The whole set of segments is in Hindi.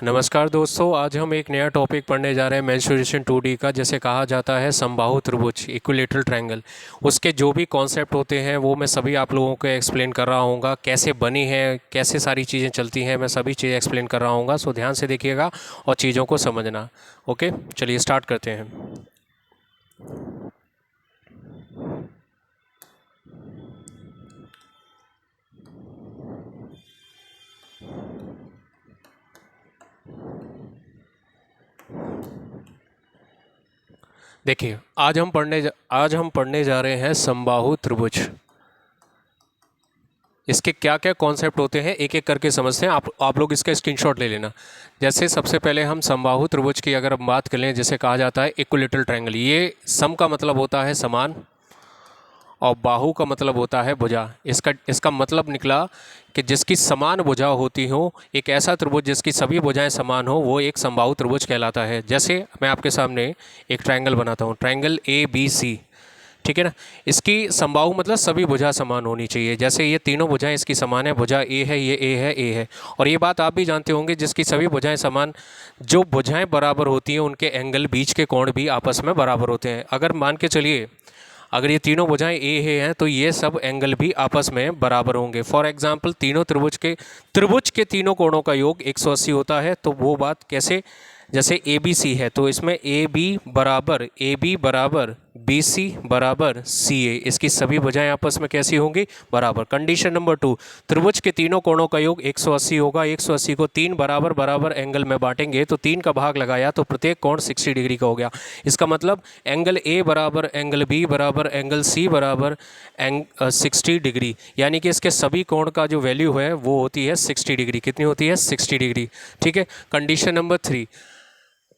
नमस्कार दोस्तों, आज हम एक नया टॉपिक पढ़ने जा रहे हैं मेंस्ट्रुएशन 2D का, जिसे कहा जाता है समबाहु त्रिभुज इक्विलेटरल ट्रायंगल। उसके जो भी कॉन्सेप्ट होते हैं वो मैं सभी आप लोगों को एक्सप्लेन कर रहा हूँगा, कैसे बनी है, कैसे सारी चीज़ें चलती हैं, मैं सभी चीज़ें एक्सप्लेन कर रहा हूँगा। सो ध्यान से देखिएगा और चीज़ों को समझना। ओके, चलिए स्टार्ट करते हैं। देखिए, आज हम पढ़ने जा रहे हैं समबाहु त्रिभुज। इसके क्या क्या कॉन्सेप्ट होते हैं एक एक करके समझते हैं। आप लोग इसका स्क्रीनशॉट ले लेना। जैसे सबसे पहले हम समबाहु त्रिभुज की अगर हम बात करें, जिसे कहा जाता है इक्विलेटरल ट्रायंगल। ये सम का मतलब होता है समान और बाहु का मतलब होता है भुजा। इसका मतलब निकला कि जिसकी समान भुजा होती हो, एक ऐसा त्रिभुज जिसकी सभी भुजाएं समान हो, वो एक समबाहु त्रिभुज कहलाता है। जैसे मैं आपके सामने एक ट्रायंगल बनाता हूँ, ट्रायंगल ABC, ठीक है ना। इसकी समबाहु मतलब सभी भुजा समान होनी चाहिए। जैसे ये तीनों भुजाएं इसकी समान है, भुजा ए है, ये ए है, ए है। और ये बात आप भी जानते होंगे, जिसकी सभी भुजाएं समान, जो भुजाएं बराबर होती हैं उनके एंगल, बीच के कोण भी आपस में बराबर होते हैं। अगर मान के चलिए, अगर ये तीनों भुजाएं ए हैं तो ये सब एंगल भी आपस में बराबर होंगे। फॉर एग्जांपल, तीनों त्रिभुज के तीनों कोणों का योग 180 होता है। तो वो बात कैसे, जैसे ABC है तो इसमें AB बराबर BC बराबर CA, इसकी सभी भुजाएं आपस में कैसी होंगी, बराबर। कंडीशन नंबर 2, त्रिभुज के तीनों कोणों का योग 180 होगा। 180 को तीन बराबर बराबर एंगल में बांटेंगे तो 3 का भाग लगाया तो प्रत्येक कोण 60 डिग्री का हो गया। इसका मतलब एंगल A बराबर एंगल B बराबर एंगल C बराबर 60 डिग्री, यानी कि इसके सभी कोण का जो वैल्यू है वो होती है 60 डिग्री। कितनी होती है, 60 डिग्री, ठीक है। कंडीशन नंबर 3,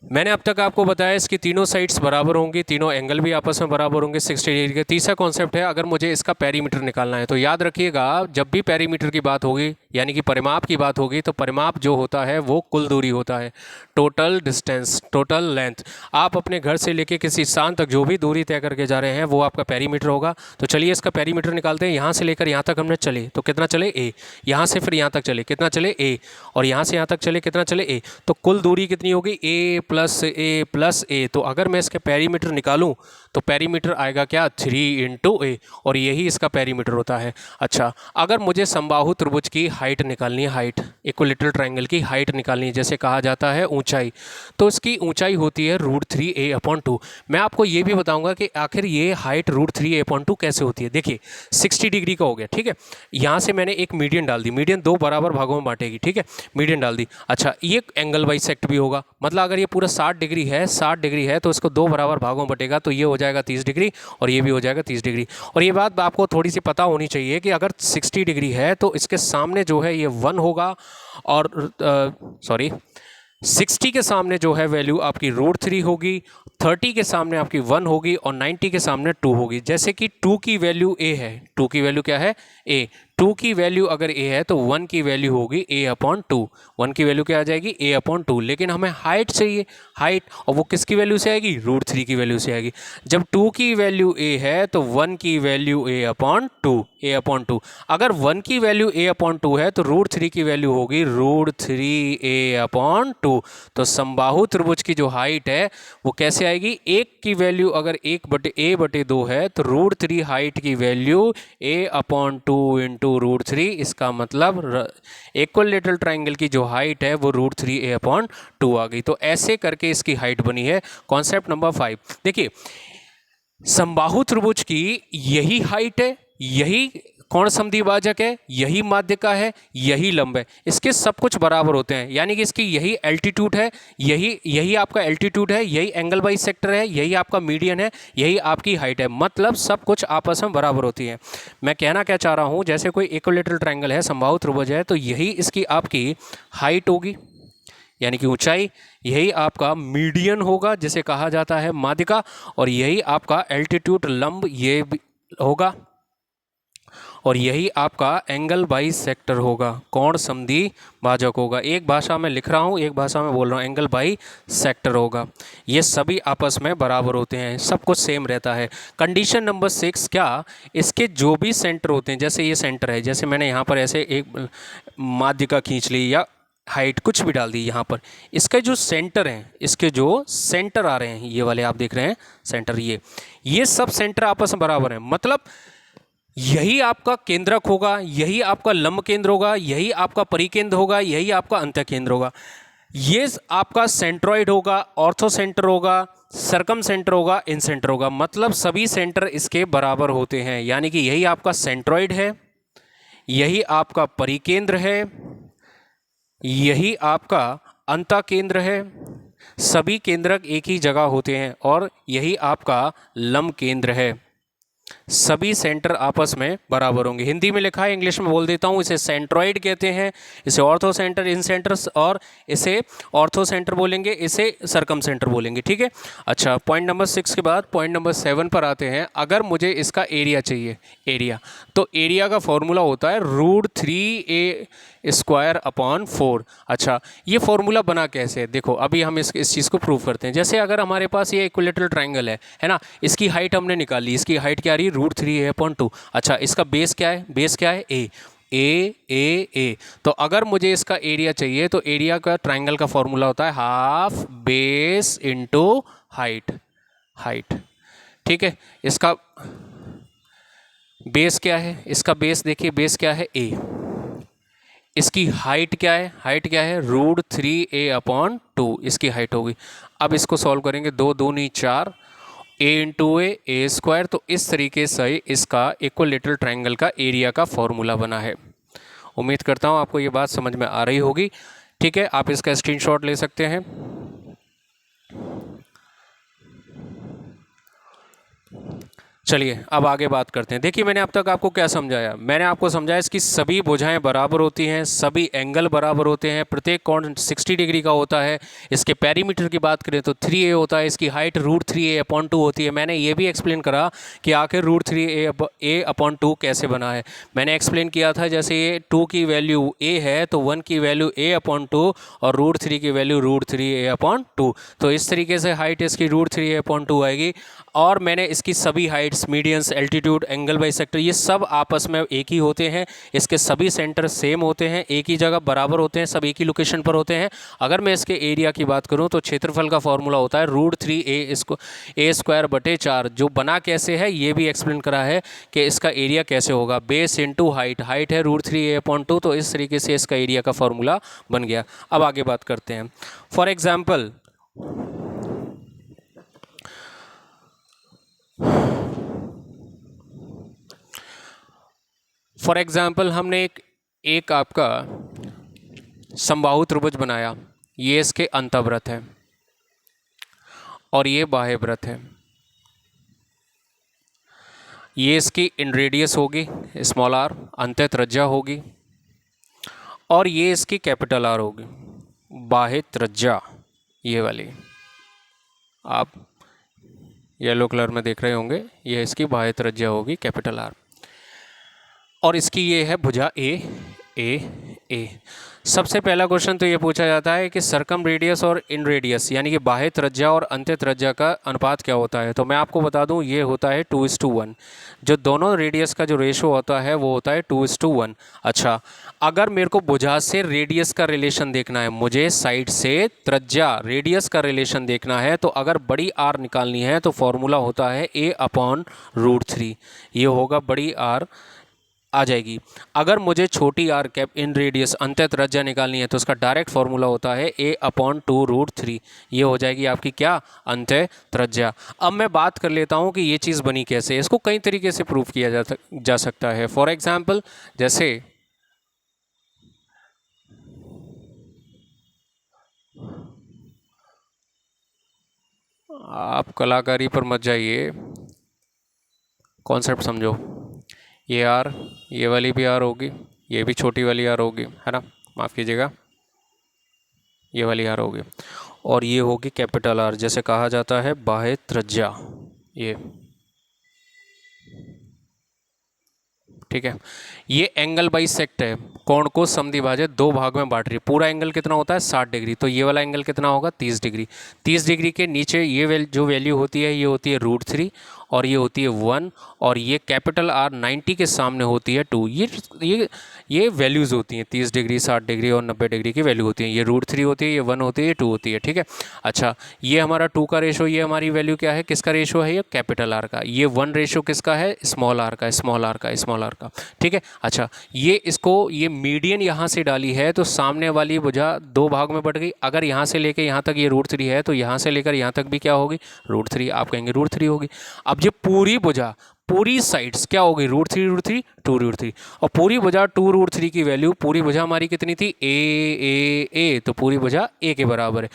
मैंने अब तक आपको बताया इसकी तीनों साइड्स बराबर होंगी, तीनों एंगल भी आपस में बराबर होंगे 60 डिग्री के। तीसरा कॉन्सेप्ट है, अगर मुझे इसका पेरीमीटर निकालना है तो याद रखिएगा, जब भी पेरीमीटर की बात होगी यानी कि परिमाप की बात होगी, तो परिमाप जो होता है वो कुल दूरी होता है, टोटल डिस्टेंस, टोटल लेंथ। आप अपने घर से लेके किसी स्थान तक जो भी दूरी तय करके जा रहे हैं वो आपका पेरीमीटर होगा। तो चलिए इसका पेरीमीटर निकालते हैं। यहाँ से लेकर यहाँ तक हमने चले तो कितना चले, A। यहाँ से फिर यहाँ तक चले, कितना चले, A। और यहाँ से यहाँ तक चले, कितना चले, A। तो कुल दूरी कितनी होगी, A plus A plus A। तो अगर मैं इसके पेरीमीटर निकालूं तो पेरीमीटर आएगा क्या, 3 × A, और यही इसका पेरीमीटर होता है। अच्छा, अगर मुझे समबाहु त्रिभुज की हाइट निकालनी है, हाइट, इक्विलेटरल ट्रायंगल की हाइट निकालनी है, जैसे कहा जाता है ऊंचाई, तो इसकी ऊंचाई होती है √3a/2। मैं आपको ये भी बताऊंगा कि आखिर ये हाइट √3a/2 कैसे होती है। देखिए, 60 डिग्री का हो गया, ठीक है। यहाँ से मैंने एक मीडियन डाल दी, मीडियन दो बराबर भागों में बांटेगी, ठीक है, मीडियन डाल दी। अच्छा, ये एंगल बाइसेक्ट भी होगा, मतलब अगर ये पूरा 60 डिग्री है, 60 डिग्री है तो इसको दो बराबर भागों में बटेगा, तो ये हो जाएगा 30 डिग्री और ये भी हो जाएगा 30 डिग्री। और ये बात आपको थोड़ी सी पता होनी चाहिए कि अगर 60 डिग्री है तो इसके सामने जो है ये 1 होगा, और 60 के सामने जो है वैल्यू आपकी √3 होगी, 30 के सामने आपकी 1 होगी और 90 के सामने 2 होगी। जैसे कि 2 की वैल्यू A है, 2 की वैल्यू क्या है, A। 2 की वैल्यू अगर A है तो 1 की वैल्यू होगी A/2। 1 की वैल्यू क्या आ जाएगी, A/2। लेकिन हमें हाइट चाहिए, हाइट, और वो किसकी वैल्यू से आएगी, √3 की वैल्यू से आएगी। जब 2 की वैल्यू A है तो 1 की वैल्यू A/2। अगर 1 की वैल्यू A/2 है तो √3 की वैल्यू होगी √3a/2। तो समबाहु त्रिभुज की जो हाइट है वो कैसे आएगी, 1 की वैल्यू अगर 1/a/2 है तो √3 हाइट की वैल्यू A/2 × √3। इसका मतलब इक्विलेटरल ट्रायंगल की जो हाइट है वो √3a/2 आ गई। तो ऐसे करके इसकी हाइट बनी है। कॉन्सेप्ट नंबर 5, देखिए, समबाहु त्रिभुज की यही हाइट है, यही कोण समद्विभाजक है, यही माध्यिका है, यही लंब है, इसके सब कुछ बराबर होते हैं। यानी कि इसकी यही एल्टीट्यूड है, यही आपका एल्टीट्यूड है, यही एंगल बाइसेक्टर है, यही आपका मीडियन है, यही आपकी हाइट है, मतलब सब कुछ आपस में बराबर होती है। मैं कहना क्या चाह रहा हूँ, जैसे कोई इक्विलेटरल ट्रायंगल है, समबाहु त्रिभुज है, तो यही इसकी आपकी हाइट होगी यानी कि ऊंचाई, यही आपका मीडियन होगा जिसे कहा जाता है माध्यिका, और यही आपका एल्टीट्यूड, लंब, ये होगा, और यही आपका एंगल बाइसेक्टर होगा, कोण समद्विभाजक होगा। एक भाषा में लिख रहा हूँ, एक भाषा में बोल रहा हूँ, एंगल बाइसेक्टर होगा। ये सभी आपस में बराबर होते हैं, सब कुछ सेम रहता है। कंडीशन नंबर 6, क्या इसके जो भी सेंटर होते हैं, जैसे ये सेंटर है, जैसे मैंने यहाँ पर ऐसे एक माध्यिका खींच ली, या हाइट कुछ भी डाल दी यहाँ पर। इसके जो सेंटर हैं, इसके जो सेंटर आ रहे हैं, ये वाले आप देख रहे हैं सेंटर, ये सब सेंटर आपस में बराबर हैं। मतलब यही आपका केंद्रक होगा, यही आपका लंब केंद्र होगा, यही आपका परिकेंद्र होगा, यही आपका अंत्य केंद्र होगा। ये आपका सेंट्रॉइड होगा, ऑर्थो सेंटर होगा, सरकम सेंटर होगा, इन सेंटर होगा। मतलब सभी सेंटर इसके बराबर होते हैं, यानी कि यही आपका सेंट्रॉइड है, यही आपका परिकेंद्र है, यही आपका अंतः केंद्र है। सभी केंद्रक एक ही जगह होते हैं और यही आपका लंब केंद्र है। सभी सेंटर आपस में बराबर होंगे। हिंदी में लिखा है, इंग्लिश में बोल देता हूँ। इसे सेंट्रॉइड कहते हैं, इसे ऑर्थो सेंटर, इन सेंटर्स, और इसे ऑर्थो सेंटर बोलेंगे, इसे सरकम सेंटर बोलेंगे। ठीक है। अच्छा, पॉइंट नंबर 6 के बाद पॉइंट नंबर 7 पर आते हैं। अगर मुझे इसका एरिया चाहिए, एरिया, तो एरिया का फॉर्मूला होता है √3a² / 4। अच्छा, ये फॉर्मूला बना कैसे है? देखो, अभी हम इस चीज़ को प्रूव करते हैं। जैसे अगर हमारे पास ये इक्विलेटरल ट्राइंगल है ना, इसकी हाइट हमने निकाल ली। इसकी हाइट क्या आ रही है? √3a/2। अच्छा, इसका बेस क्या है? बेस क्या है? ए। तो अगर मुझे इसका एरिया चाहिए तो एरिया का ट्राइंगल का फॉर्मूला होता है हाफ बेस इंटू हाइट। ठीक है। इसका बेस क्या है? इसका बेस देखिए, बेस क्या है? ए। इसकी हाइट क्या है? हाइट क्या है? √3a/2 इसकी हाइट होगी। अब इसको सॉल्व करेंगे, 2 दूनी 4, a/a²। तो इस तरीके से इसका इक्विलेटरल ट्रायंगल का एरिया का फॉर्मूला बना है। उम्मीद करता हूँ आपको ये बात समझ में आ रही होगी। ठीक है, आप इसका स्क्रीनशॉट ले सकते हैं। चलिए अब आगे बात करते हैं। देखिए, मैंने अब तक आपको क्या समझाया? मैंने आपको समझाया इसकी सभी भुजाएं बराबर होती हैं, सभी एंगल बराबर होते हैं, प्रत्येक कोण 60 डिग्री का होता है। इसके पेरीमीटर की बात करें तो 3a होता है, इसकी हाइट √3a/2 होती है। मैंने ये भी एक्सप्लेन करा कि आखिर √3a/2 कैसे बना है। मैंने एक्सप्लेन किया था, जैसे ये 2 की वैल्यू a है तो 1 की वैल्यू a/2 और √3 की वैल्यू √3a/2। तो इस तरीके से हाइट इसकी √3a/2 आएगी। और मैंने इसकी सभी Heights, medians, altitude, angle bisector, ये सब आपस में एक ही होते हैं। इसके सभी सेंटर सेम होते हैं, एक ही जगह बराबर होते हैं, सब एक ही लोकेशन पर होते हैं। अगर मैं इसके एरिया की बात करूं तो क्षेत्रफल का फॉर्मूला होता है √3a²/4। जो बना कैसे है ये भी एक्सप्लेन करा है कि इसका एरिया कैसे होगा, बेस इंटू हाइट। हाइट है √3a/2, तो इस तरीके से इसका एरिया का फॉर्मूला बन गया। अब आगे बात करते हैं। फॉर एग्जाम्पल हमने एक आपका समबाहु त्रिभुज बनाया। ये इसके अंतःव्रत है और ये बाह्य व्रत है। ये इसकी इन रेडियस होगी स्मॉल r, अंत्य त्रिज्या होगी, और ये इसकी कैपिटल R होगी, बाह्य त्रिज्या। ये वाली आप येलो कलर में देख रहे होंगे, ये इसकी बाह्य त्रिज्या होगी, कैपिटल R। और इसकी ये है भुजा ए। सबसे पहला क्वेश्चन तो ये पूछा जाता है कि सरकम रेडियस और इन रेडियस यानी कि बाह्य त्रिज्या और अंत्य त्रिज्या का अनुपात क्या होता है। तो मैं आपको बता दूं, ये होता है 2:1। जो दोनों रेडियस का जो रेशो होता है वो होता है 2:1। अच्छा, अगर मेरे को भुजा से रेडियस का रिलेशन देखना है, मुझे साइड से त्रिज्या रेडियस का रिलेशन देखना है, तो अगर बड़ी R निकालनी है तो फॉर्मूला होता है a/√3। ये होगा बड़ी R आ जाएगी। अगर मुझे छोटी r कैप इन रेडियस अंत्य त्रिज्या निकालनी है तो उसका डायरेक्ट फॉर्मूला होता है a/2√3। ये हो जाएगी आपकी क्या? अंत्य त्रिज्या। अब मैं बात कर लेता हूँ कि ये चीज़ बनी कैसे। इसको कई तरीके से प्रूव किया जा सकता है। फॉर एग्जाम्पल, जैसे आप कलाकारी पर मत जाइए, कॉन्सेप्ट समझो। ये R, ये वाली भी R होगी, ये भी छोटी वाली R होगी, है ना, माफ़ कीजिएगा, ये वाली R होगी, और ये होगी कैपिटल R, जैसे कहा जाता है बाह्य त्रिज्या। ये ठीक है। ये एंगल बाइसेक्ट है, कोण को समद्विभाजक 2 भाग में बांट रही है। पूरा एंगल कितना होता है? 60 डिग्री। तो ये वाला एंगल कितना होगा? 30 डिग्री। 30 डिग्री के नीचे ये जो वैल्यू होती है ये होती है √3, और ये होती है 1, और ये कैपिटल R 90 के सामने होती है 2। ये वैल्यूज़ होती हैं, 30 डिग्री, 60 डिग्री और 90 डिग्री की वैल्यू होती हैं। ये √3 होती है, ये 1 होती है, ये 2 होती है, ठीक है। अच्छा, ये हमारा 2 का रेशो, ये हमारी वैल्यू क्या है, किसका रेशो है, ये कैपिटल R का। ये 1 रेशो किसका है, स्मॉल r का, स्मॉल r का, स्मॉल r का, ठीक है। अच्छा, ये मीडियन यहाँ से डाली है तो सामने वाली भुजा 2 भाग में बट गई। अगर यहाँ से लेकर यहाँ तक ये √3 है तो यहाँ से लेकर यहाँ तक भी क्या होगी, √3, आप कहेंगे √3 होगी। अब ये पूरी भुजा, पूरी साइड्स क्या होगी, √3 √3 2 √3, और पूरी भुजा 2 √3 की वैल्यू, पूरी भुजा हमारी कितनी थी, ए, तो पूरी भुजा ए के बराबर है।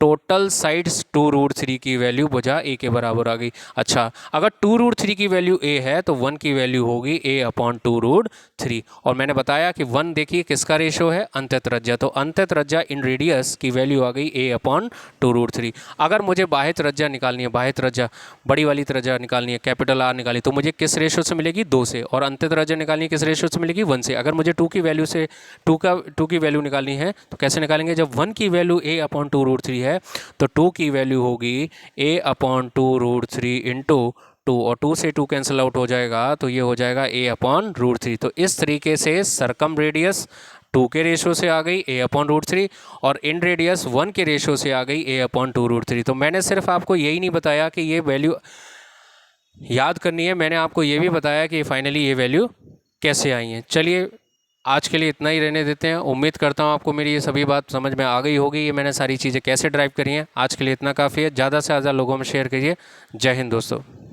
टोटल साइड्स 2 √3 की वैल्यू भुजा ए के बराबर आ गई। अच्छा, अगर 2 √3 की वैल्यू ए है तो 1 की वैल्यू होगी a/2 √3। और मैंने बताया कि 1 देखिए किसका रेशो है, अंतःत्रिज्या, तो अंतःत्रिज्या इन रेडियस की वैल्यू आ गई a/2 √3। अगर मुझे बाह्य त्रिज्या निकालनी है, बाह्य त्रिज्या बड़ी वाली त्रिज्या निकालनी है, कैपिटल R निकाली, तो मुझे किस रेशो से मिलेगी, 2 से, और अंतःत्रिज्या निकालनी है किस रेशो से मिलेगी, 1 से। अगर मुझे 2 की वैल्यू से 2 की वैल्यू निकालनी है तो कैसे निकालेंगे, जब 1 की वैल्यू a/2 √3 है तो 2 की वैल्यू होगी a/2 √3 इंटू 2, और 2 से 2 कैंसिल आउट हो जाएगा तो ये हो जाएगा a/√3। तो इस तरीके से सरकम रेडियस 2 के रेशो से आ गई a/√3, और इन रेडियस 1 के रेशो से आ गई a/2 √3। तो मैंने सिर्फ आपको यही नहीं बताया कि ये वैल्यू याद करनी है, मैंने आपको ये भी बताया कि फाइनली ये वैल्यू कैसे आई हैं। चलिए, आज के लिए इतना ही रहने देते हैं। उम्मीद करता हूँ आपको मेरी ये सभी बात समझ में आ गई होगी, ये मैंने सारी चीज़ें कैसे ड्राइव करी हैं। आज के लिए इतना काफ़ी है, ज़्यादा से ज़्यादा लोगों में शेयर करिए। जय हिंद दोस्तों।